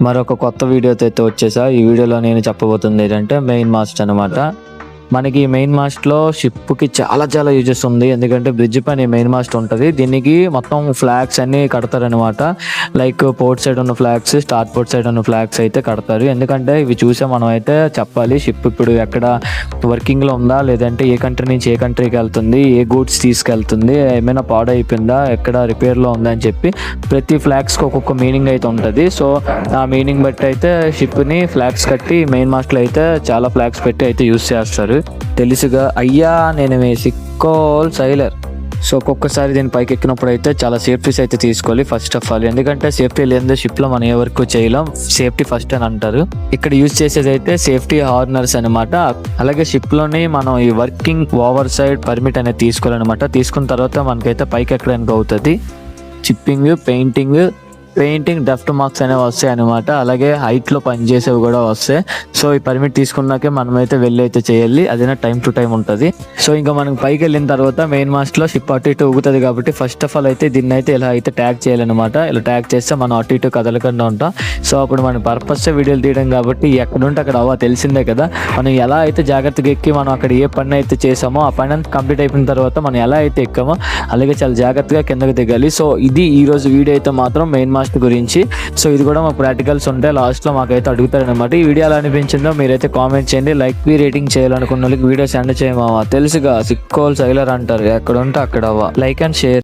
మరొక కొత్త వీడియోతో అయితే వచ్చేసా. ఈ వీడియోలో నేను చెప్పబోతుంది ఏంటంటే మెయిన్ మాస్ట్ అనమాట. మనకి ఈ మెయిన్ మాస్ట్లో షిప్కి చాలా యూజెస్ ఉంది. ఎందుకంటే బ్రిడ్జ్ పైన మెయిన్ మాస్ట్ ఉంటుంది. దీనికి మొత్తం ఫ్లాగ్స్ అన్ని కడతారనమాట. లైక్ పోర్ట్ సైడ్ ఉన్న ఫ్లాగ్స్, స్టార్ట్ పోర్ట్ సైడ్ ఉన్న ఫ్లాగ్స్ అయితే కడతారు. ఎందుకంటే ఇవి చూసే మనం అయితే చెప్పాలి షిప్ ఇప్పుడు ఎక్కడ వర్కింగ్లో ఉందా, లేదంటే ఏ కంట్రీ నుంచి ఏ కంట్రీకి వెళ్తుంది, ఏ గూడ్స్ తీసుకెళ్తుంది, ఏమైనా పాడైపోయిందా, ఎక్కడ రిపేర్లో ఉందా అని చెప్పి ప్రతి ఫ్లాగ్స్కి ఒక్కొక్క మీనింగ్ అయితే ఉంటుంది. సో ఆ మీనింగ్ బట్టి అయితే షిప్ని ఫ్లాగ్స్ కట్టి మెయిన్ మాస్ట్లో అయితే చాలా ఫ్లాగ్స్ పెట్టి అయితే యూజ్ చేస్తారు. తెలుసుగా అయ్యా నేను మీ సిక్కోల్ సైలర్. సో ఒక్కొక్కసారి దీని పైకి ఎక్కినప్పుడు అయితే చాలా సేఫ్టీస్ అయితే తీసుకోవాలి ఫస్ట్ ఆఫ్ ఆల్. ఎందుకంటే సేఫ్టీ లేనిదే షిప్లో మనం ఏ వర్క్ చేయలేం. సేఫ్టీ ఫస్ట్ అని అంటారు. ఇక్కడ యూజ్ చేసేది అయితే సేఫ్టీ హార్నర్స్ అనమాట. అలాగే షిప్లోని మనం ఈ వర్కింగ్ ఓవర్ సైడ్ పర్మిట్ అనేది తీసుకోవాలన్నమాట. తీసుకున్న తర్వాత మనకైతే పైకి ఎక్కడానికి అవుతుంది. చిప్పింగ్, పెయింటింగ్ డస్ట్ మార్క్స్ అనేవి వస్తాయి అనమాట. అలాగే హైట్లో పనిచేసేవి కూడా వస్తాయి. సో ఈ పర్మిట్ తీసుకున్నాకే మనమైతే వెళ్ళి అయితే చేయాలి. అదైనా టైం టు టైం ఉంటుంది. సో ఇంకా మనం పైకి వెళ్ళిన తర్వాత మెయిన్ మాస్ట్లో షిప్ అటు ఇటు ఊగుతుంది కాబట్టి ఫస్ట్ ఆఫ్ ఆల్ అయితే దీన్ని అయితే ఇలా అయితే ట్యాగ్ చేయాలన్నమాట. ఇలా ట్యాగ్ చేస్తే మనం అటు ఇటు కదలకుండా ఉంటాం. సో అప్పుడు మన పర్పస్ వీడియోలు తీయడం కాబట్టి ఎక్కడ ఉంటే అక్కడ తెలిసిందే కదా. మనం ఎలా అయితే జాగ్రత్తగా ఎక్కి మనం అక్కడ ఏ పని అయితే చేసామో ఆ పని అంతా కంప్లీట్ అయిపోయిన తర్వాత మనం ఎలా అయితే ఎక్కామో అలాగే చాలా జాగ్రత్తగా కిందకి దిగాలి. సో ఇది ఈ రోజు వీడియో అయితే మాత్రం మెయిన్ మాస్ట్ గురించి. సో ఇది కూడా మాకు ప్రాక్టికల్స్ ఉంటాయి. లాస్ట్లో మాకైతే అడుగుతారనమాట. ఈ వీడియో ఎలా అనిపించిందో మీరైతే కామెంట్ చేయండి. లైక్ రేటింగ్ చేయాలనుకున్న వాళ్ళకి వీడియో సెండ్ చేయమా. తెలుసుగా సిక్కోల్ సైలర్ అంటారు. ఎక్కడ ఉంటే అక్కడ లైక్ అండ్ షేర్.